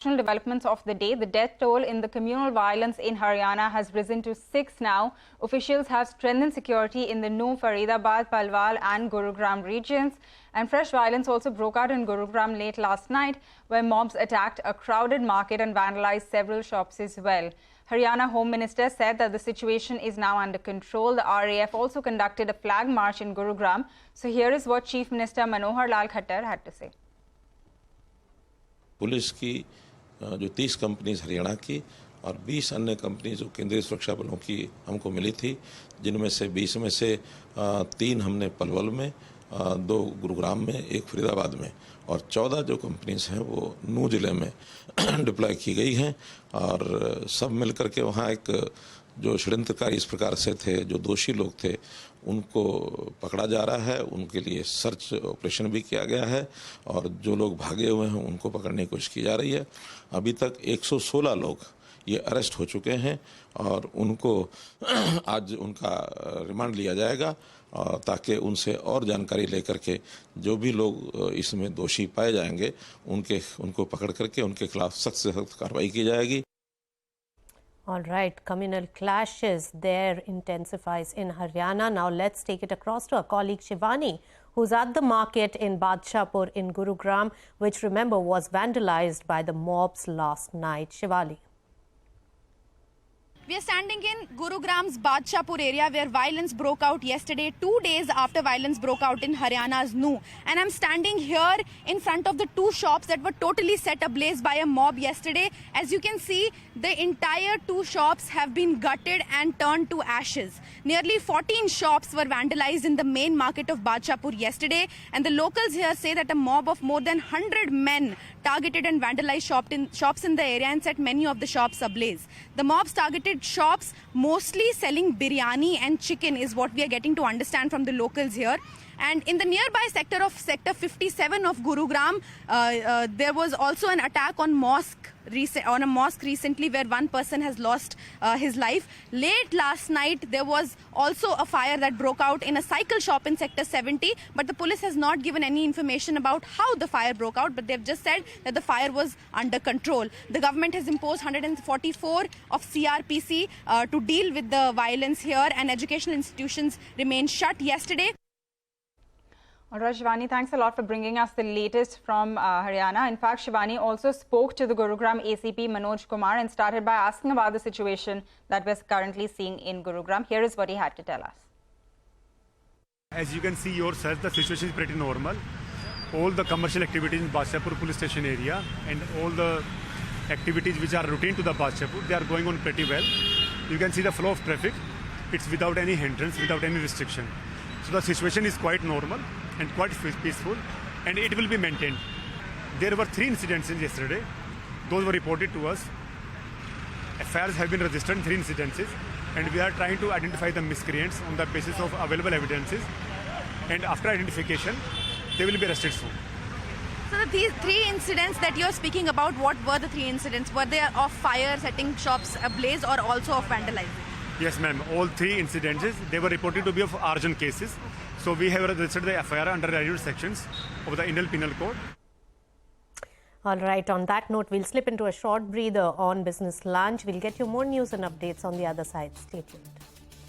Developments of the day. The death toll in the communal violence in Haryana has risen to 6 now. Officials have strengthened security in the Nuh, Faridabad, Palwal and Gurugram regions. And fresh violence also broke out in Gurugram late last night, where mobs attacked a crowded market and vandalized several shops as well. Haryana Home Minister said that the situation is now under control. The RAF also conducted a flag march in Gurugram. So here is what Chief Minister Manohar Lal Khattar had to say. Police की जो 30 companies Haryana की और 20 अन्य company जो केंद्रीय सुरक्षा बलों की हमको मिली थी, जिनमें से 20 में से 3 हमने पलवल में, 2 गुरुग्राम में, 1 फरीदाबाद में और 14 जो कंपनीज हैं वो नूह जिले में डिप्लॉय की गई हैं और सब मिलकर के वहाँ एक जो षड्यंत्रकारी इस प्रकार से थे, जो दोषी लोग थे, उनको पकड़ा जा रहा है। उनके लिए सर्च ऑपरेशन भी किया गया है और जो लोग भागे हुए हैं उनको पकड़ने की कोशिश की जा रही है। अभी तक 116 लोग ये अरेस्ट हो चुके हैं और उनको आज उनका रिमांड लिया जाएगा ताकि उनसे और जानकारी लेकर के जो भी लोग इसमें दोषी पाए जाएंगे उनको पकड़ करके उनके खिलाफ सख्त से सख्त कार्रवाई की जाएगी। All right, communal clashes there intensifies in Haryana. Now let's take it across to our colleague Shivani, who's at the market in Badshahpur in Gurugram, which remember was vandalized by the mobs last night. Shivani. We are standing in Gurugram's Badshahpur area where violence broke out yesterday, 2 days after violence broke out in Haryana's Nuh. And I'm standing here in front of the 2 shops that were totally set ablaze by a mob yesterday. As you can see, the entire 2 shops have been gutted and turned to ashes. Nearly 14 shops were vandalized in the main market of Badshahpur yesterday. And the locals here say that a mob of more than 100 men targeted and vandalized shops in the area and set many of the shops ablaze. The mobs targeted shops mostly selling biryani and chicken is what we are getting to understand from the locals here. And in the nearby sector of Sector 57 of Gurugram, there was also an attack on a mosque recently where one person has lost his life. Late last night, there was also a fire that broke out in a cycle shop in Sector 70, but the police has not given any information about how the fire broke out, but they've just said that the fire was under control. The government has imposed 144 of CRPC to deal with the violence here, and educational institutions remained shut yesterday. All right, Shivani, thanks a lot for bringing us the latest from Haryana. In fact, Shivani also spoke to the Gurugram ACP Manoj Kumar and started by asking about the situation that we're currently seeing in Gurugram. Here is what he had to tell us. As you can see yourself, the situation is pretty normal. All the commercial activities in Badshahpur police station area and all the activities which are routine to the Badshahpur, they are going on pretty well. You can see the flow of traffic. It's without any hindrance, without any restriction. So the situation is quite normal and quite peaceful, and it will be maintained. There were 3 incidents yesterday. Those were reported to us. FIRs have been registered in 3 incidences, and we are trying to identify the miscreants on the basis of available evidences. And after identification, they will be arrested soon. So these 3 incidents that you're speaking about, what were the 3 incidents? Were they of fire, setting shops ablaze, or also of vandalizing? Yes, ma'am. All 3 incidences, they were reported to be of arson cases. So we have registered the FIR under Riot sections of the Indian Penal Code. All right, on that note, we'll slip into a short breather on Business Lunch. We'll get you more news and updates on the other side. Stay tuned.